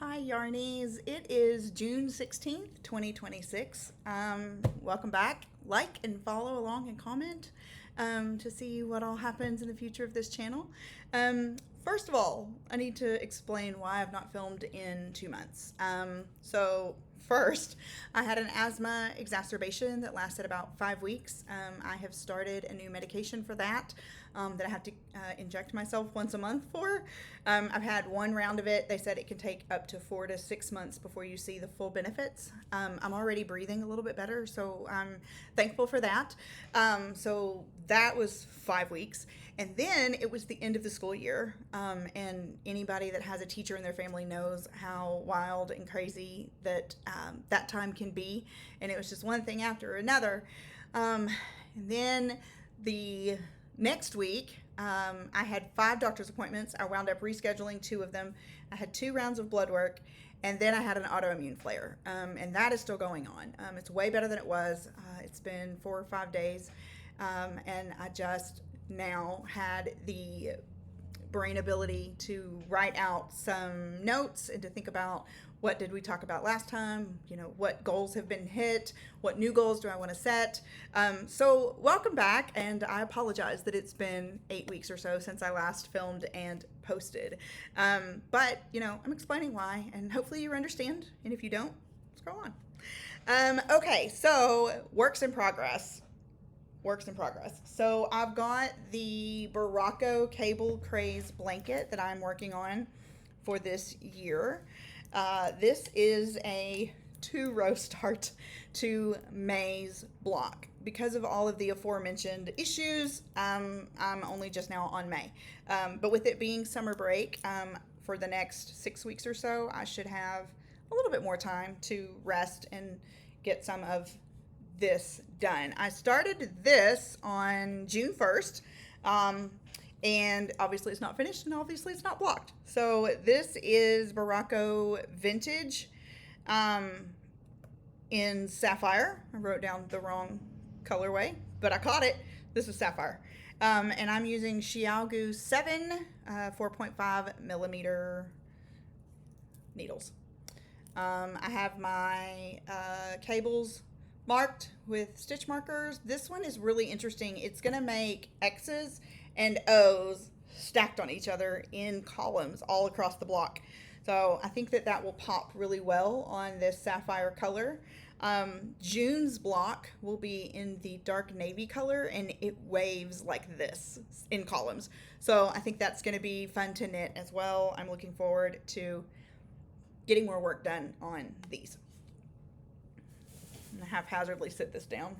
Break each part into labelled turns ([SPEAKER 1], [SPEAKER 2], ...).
[SPEAKER 1] Hi, Yarnies. It is June 16th, 2026. Welcome back. Like and follow along and comment to see what all happens in the future of this channel. First of all, I need to explain why I've not filmed in 2 months. First, I had an asthma exacerbation that lasted about 5 weeks. I have started a new medication for that that I have to inject myself once a month for. I've had one round of it. They said it can take up to 4 to 6 months before you see the full benefits. I'm already breathing a little bit better, so I'm thankful for that. So that was 5 weeks. And then it was the end of the school year. And anybody that has a teacher in their family knows how wild and crazy that that time can be. And it was just one thing after another. And then the next week, I had 5 doctor's appointments. I wound up rescheduling 2 of them. I had 2 rounds of blood work. And then I had an autoimmune flare. And that is still going on. It's way better than it was. It's been 4 or 5 days. And I just now had the brain ability to write out some notes and to think about what did we talk about last time, what goals have been hit, what new goals do I want to set. So welcome back, and I apologize that it's been 8 weeks or so since I last filmed and posted. But I'm explaining why, and hopefully you understand, and if you don't, scroll on. Okay, so works in progress. So I've got the Berroco cable Craze blanket that I'm working on for this year. This is a 2-row start to May's block. Because of all of the aforementioned issues, I'm only just now on May. But with it being summer break, for the next 6 weeks or so, I should have a little bit more time to rest and get some of this done. I started this on June 1st, and obviously it's not finished, and obviously it's not blocked. So this is Berroco Vintage in Sapphire. I wrote down the wrong colorway, but I caught it. This is Sapphire. And I'm using Chiaogoo 7 4.5 millimeter needles. I have my cables marked with stitch markers. This one is really interesting. It's going to make X's and O's stacked on each other in columns all across the block. So I think that will pop really well on this sapphire color. June's block will be in the dark navy color, and it waves like this in columns. So I think that's going to be fun to knit as well. I'm looking forward to getting more work done on these. I'm gonna haphazardly sit this down.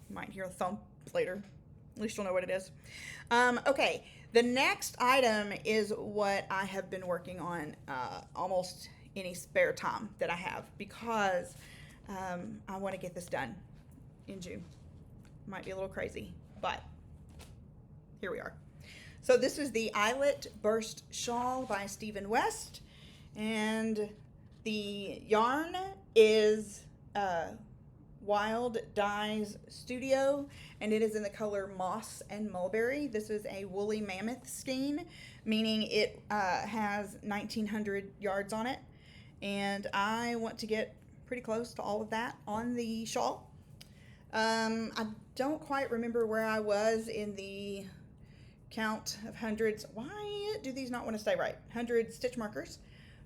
[SPEAKER 1] You might hear a thump later. At least you'll know what it is. Okay, the next item is what I have been working on almost any spare time that I have, because I want to get this done in June. Might be a little crazy, but here we are. So this is the Eyelet Burst Shawl by Stephen West, and the yarn is Wild Dyes Studio, and it is in the color Moss and Mulberry. This is a woolly mammoth skein, meaning it has 1900 yards on it, and I want to get pretty close to all of that on the shawl. I don't quite remember where I was in the count of hundreds. Why do these not want to stay right? 100 stitch markers,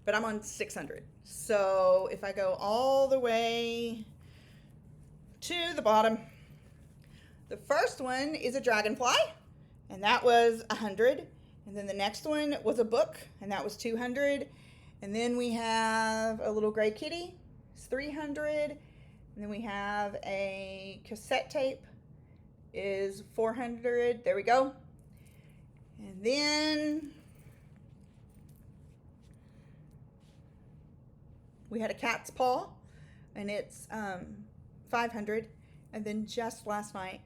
[SPEAKER 1] but I'm on 600. So if I go all the way to the bottom, the first one is a dragonfly, and that was 100. And then the next one was a book, and that was 200. And then we have a little gray kitty, it's 300. And then we have a cassette tape, is 400. There we go. And then we had a cat's paw, and it's 500. And then just last night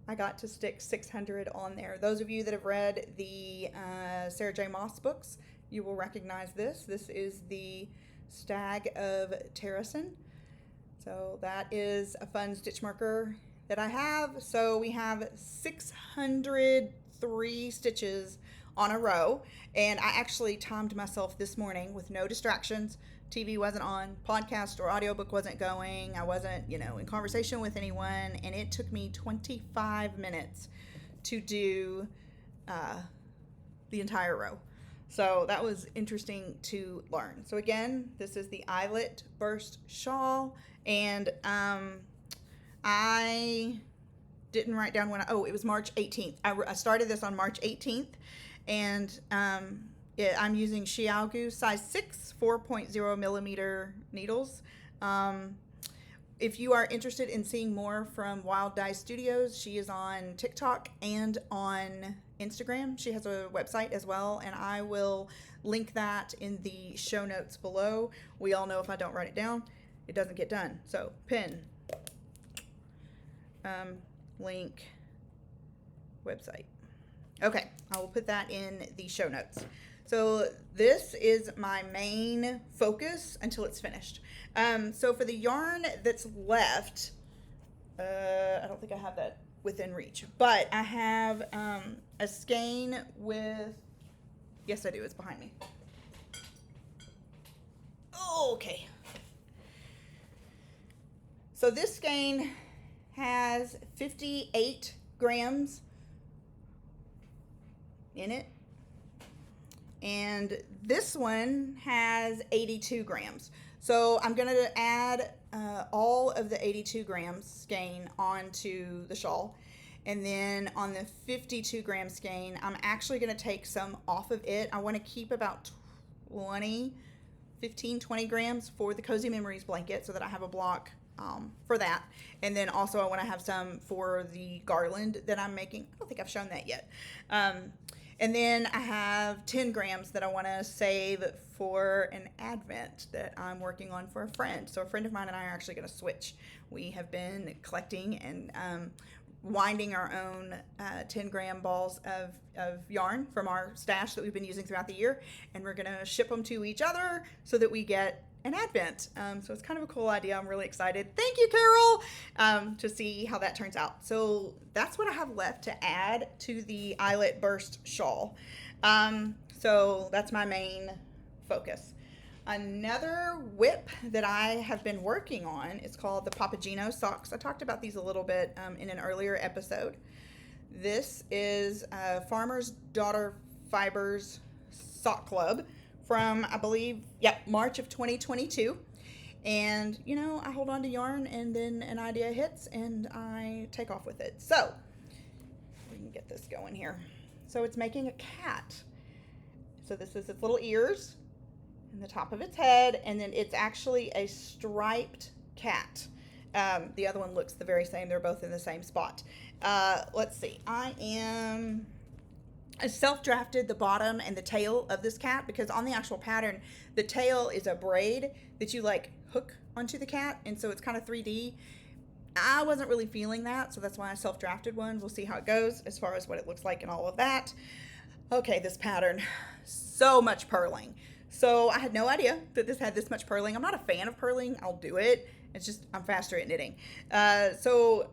[SPEAKER 1] I got to stick 600 on there. Those of you that have read the Sarah J. Maas books, you will recognize this. This is the Stag of Terracin. So that is a fun stitch marker that I have. So we have 603 stitches on a row. And I actually timed myself this morning with no distractions. TV wasn't on, podcast or audiobook wasn't going. I wasn't, in conversation with anyone. And it took me 25 minutes to do the entire row. So that was interesting to learn. So again, this is the Eyelet Burst Shawl. And I didn't write down when it was March 18th. I started this on March 18th. And I'm using Chiaogoo size 6, 4.0 millimeter needles. If you are interested in seeing more from Wild Dye Studios, she is on TikTok and on Instagram. She has a website as well, and I will link that in the show notes below. We all know if I don't write it down, it doesn't get done. So pin, link, website. Okay, I will put that in the show notes. So this is my main focus until it's finished. So for the yarn that's left, I don't think I have that within reach, but I have a skein with, yes I do, it's behind me. Okay. So this skein has 58 grams in it. And this one has 82 grams. So I'm going to add all of the 82 grams skein onto the shawl. And then on the 52 gram skein, I'm actually going to take some off of it. I want to keep about 20 grams for the Cozy Memories blanket so that I have a block for that. And then also I want to have some for the garland that I'm making. I don't think I've shown that yet. And then I have 10 grams that I want to save for an advent that I'm working on for a friend. So a friend of mine and I are actually going to switch. We have been collecting and winding our own 10-gram balls of yarn from our stash that we've been using throughout the year. And we're going to ship them to each other so that we get an advent. So it's kind of a cool idea. I'm really excited. Thank you, Carol, to see how that turns out. So that's what I have left to add to the Eyelet Burst Shawl. So that's my main focus. Another whip that I have been working on is called the Papageno socks. I talked about these a little bit in an earlier episode. This is Farmer's Daughter Fibers Sock Club from, I believe, March of 2022. And, I hold on to yarn and then an idea hits and I take off with it. So, we can get this going here. So it's making a cat. So this is its little ears and the top of its head, and then it's actually a striped cat. The other one looks the very same. They're both in the same spot. Let's see. I self-drafted the bottom and the tail of this cat because on the actual pattern, the tail is a braid that you hook onto the cat, and so it's kind of 3D. I wasn't really feeling that, so that's why I self-drafted one. We'll see how it goes as far as what it looks like and all of that. Okay, this pattern, so much purling. So I had no idea that this had this much purling. I'm not a fan of purling. I'll do it. It's just I'm faster at knitting. So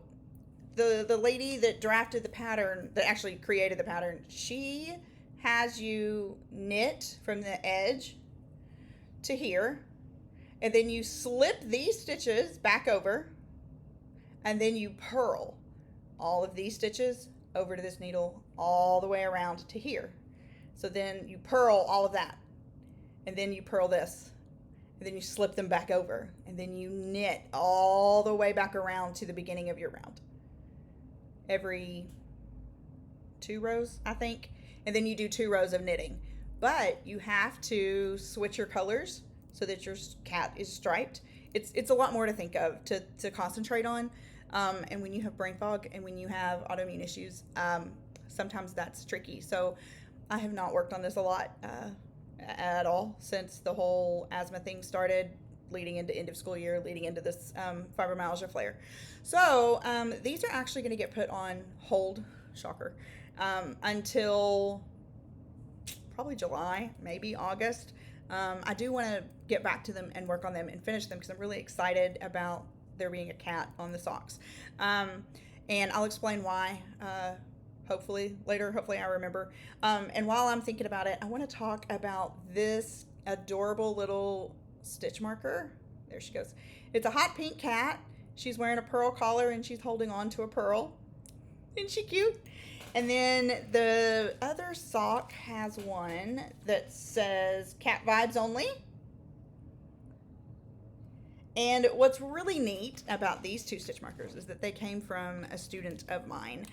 [SPEAKER 1] the lady that drafted the pattern, that actually created the pattern, she has you knit from the edge to here, and then you slip these stitches back over, and then you purl all of these stitches over to this needle all the way around to here. So then you purl all of that, and then you purl this, and then you slip them back over, and then you knit all the way back around to the beginning of your round. Every 2 rows, I think, and then you do 2 rows of knitting. But you have to switch your colors so that your cat is striped. It's a lot more to think of, to concentrate on, and when you have brain fog and when you have autoimmune issues, sometimes that's tricky. So I have not worked on this a lot at all since the whole asthma thing started, leading into end of school year, leading into this fibromyalgia flare. So these are actually going to get put on hold, shocker, until probably July, maybe August. I do want to get back to them and work on them and finish them because I'm really excited about there being a cat on the socks. And I'll explain why, hopefully later. Hopefully I remember. And while I'm thinking about it, I want to talk about this adorable little stitch marker. There she goes. It's a hot pink cat. She's wearing a pearl collar and she's holding on to a pearl. Isn't she cute? And then the other sock has one that says cat vibes only. And what's really neat about these two stitch markers is that they came from a student of mine.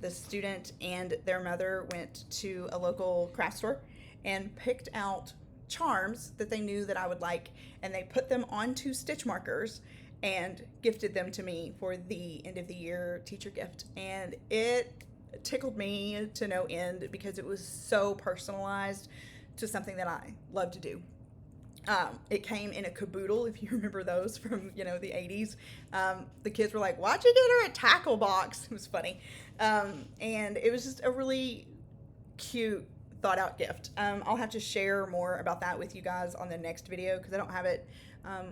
[SPEAKER 1] The student and their mother went to a local craft store and picked out charms that they knew that I would like, and they put them onto stitch markers and gifted them to me for the end of the year teacher gift. And it tickled me to no end because it was so personalized to something that I love to do. It came in a caboodle, if you remember those from, the 80s. The kids were like, why'd you get her a tackle box? It was funny. And it was just a really cute, thought out gift. I'll have to share more about that with you guys on the next video because I don't have it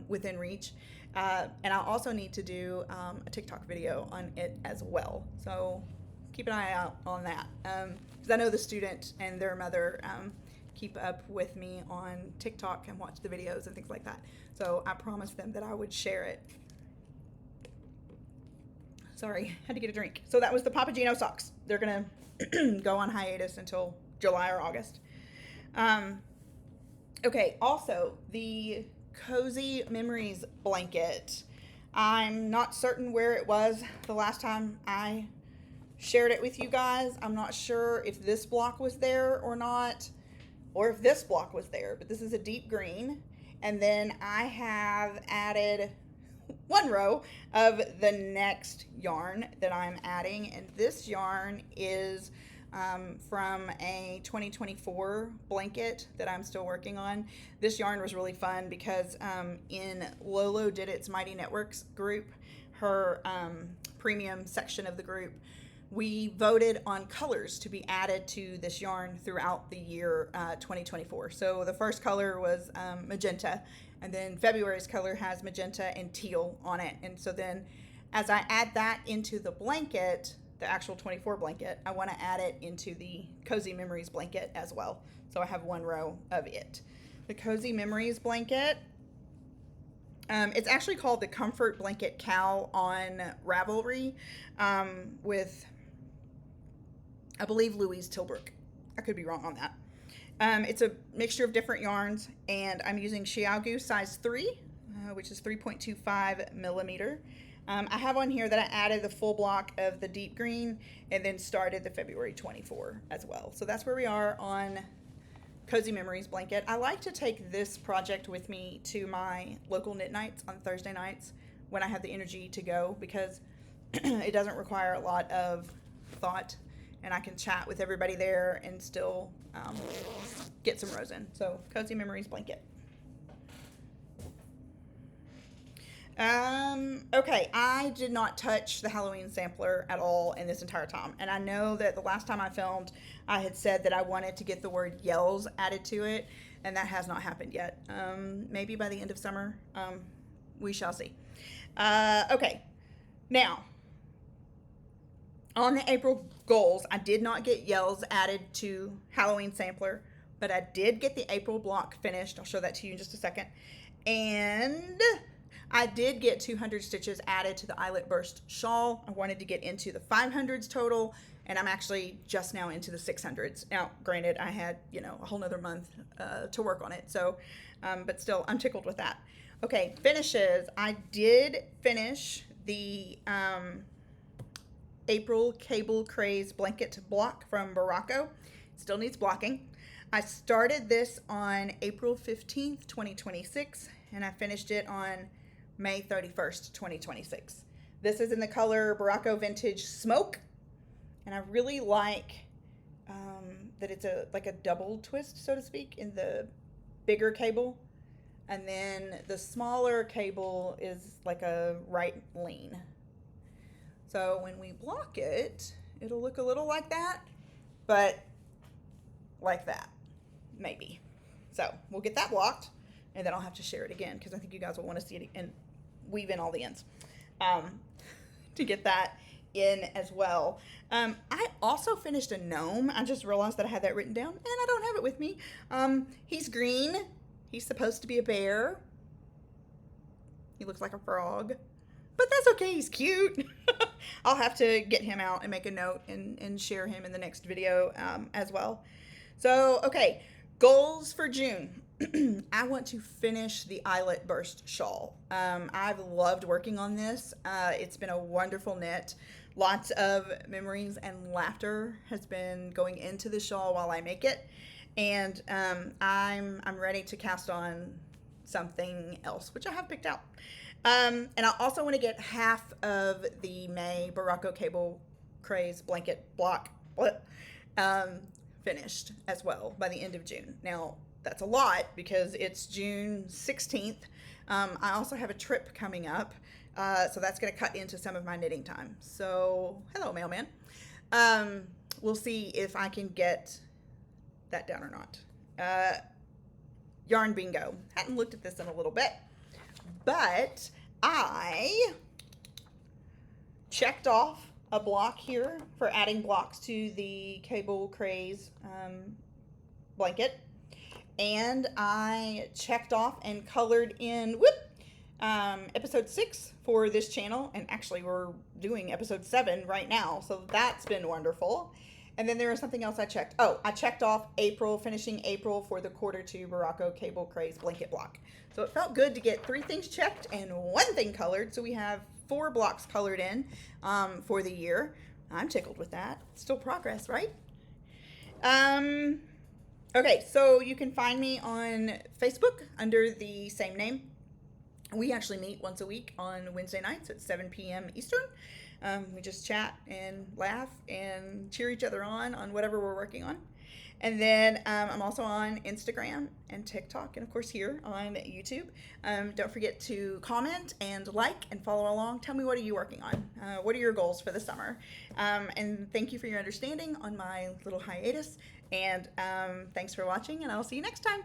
[SPEAKER 1] within reach. And I'll also need to do a TikTok video on it as well. So keep an eye out on that. Because I know the student and their mother keep up with me on TikTok and watch the videos and things like that. So I promised them that I would share it. Sorry, had to get a drink. So that was the Papageno socks. They're gonna go on hiatus until July or August. Okay, also the Cozy Memories blanket. I'm not certain where it was the last time I shared it with you guys. I'm not sure if this block was there or not, or if this block was there, but this is a deep green. And then I have added one row of the next yarn that I'm adding, and this yarn is from a 2024 blanket that I'm still working on. This yarn was really fun because in Lolo Did It's Mighty Networks group, her premium section of the group, we voted on colors to be added to this yarn throughout the year 2024. So the first color was magenta, and then February's color has magenta and teal on it. And so then as I add that into the blanket, the actual 24 blanket, I want to add it into the Cozy Memories blanket as well. So I have one row of it. The Cozy Memories blanket, it's actually called the Comfort Blanket Cow on Ravelry with, I believe, Louise Tilbrook. I could be wrong on that. It's a mixture of different yarns, and I'm using Chiaogoo size 3, which is 3.25 millimeter. I have on here that I added the full block of the deep green and then started the February 24 as well. So that's where we are on Cozy Memories blanket. I like to take this project with me to my local knit nights on Thursday nights when I have the energy to go, because it doesn't require a lot of thought, and I can chat with everybody there and still get some rows in. So Cozy Memories blanket. Okay, I did not touch the Halloween sampler at all in this entire time. And I know that the last time I filmed, I had said that I wanted to get the word yells added to it, and that has not happened yet. Maybe by the end of summer, we shall see. Okay, now, on the April goals, I did not get yells added to Halloween sampler, but I did get the April block finished. I'll show that to you in just a second. And I did get 200 stitches added to the Eyelet Burst shawl. I wanted to get into the 500s total, and I'm actually just now into the 600s. Now, granted, I had, a whole nother month to work on it. So, but still, I'm tickled with that. Okay, finishes. I did finish the April Cable Craze blanket block from Berroco. Still needs blocking. I started this on April 15th, 2026, and I finished it on May 31st, 2026. This is in the color Berroco Vintage Smoke, and I really like that it's like a double twist, so to speak, in the bigger cable, and then the smaller cable is like a right lean. So when we block it, it'll look a little like that, but like that, maybe. So we'll get that blocked, and then I'll have to share it again because I think you guys will want to see it and weave in all the ends to get that in as well. I also finished a gnome. I just realized that I had that written down and I don't have it with me. He's green. He's supposed to be a bear. He looks like a frog, but that's okay. He's cute. I'll have to get him out and make a note and share him in the next video as well. So, okay, goals for June. I want to finish the Eyelet Burst Shawl. I've loved working on this. It's been a wonderful knit. Lots of memories and laughter has been going into the shawl while I make it. And I'm ready to cast on something else, which I have picked out. And I also want to get half of the May Berroco Cable Craze blanket block finished as well by the end of June. Now, that's a lot because it's June 16th. I also have a trip coming up, so that's going to cut into some of my knitting time. So, hello, mailman. We'll see if I can get that down or not. Yarn bingo. Hadn't looked at this in a little bit, but I checked off a block here for adding blocks to the Cable Craze blanket. And I checked off and colored in episode 6 for this channel. And actually we're doing episode 7 right now. So that's been wonderful. And then there was something else I checked. Oh, I checked off April, finishing April for the Q2 Berroco Cable Craze blanket block. So it felt good to get 3 things checked and 1 thing colored. So we have 4 blocks colored in for the year. I'm tickled with that. Still progress, right? Okay, so you can find me on Facebook under the same name. We actually meet once a week on Wednesday nights at 7 p.m. Eastern. We just chat and laugh and cheer each other on whatever we're working on. And then I'm also on Instagram and TikTok, and of course here on YouTube. Don't forget to comment and like and follow along. Tell me, what are you working on? What are your goals for the summer? And thank you for your understanding on my little hiatus. And thanks for watching, and I'll see you next time.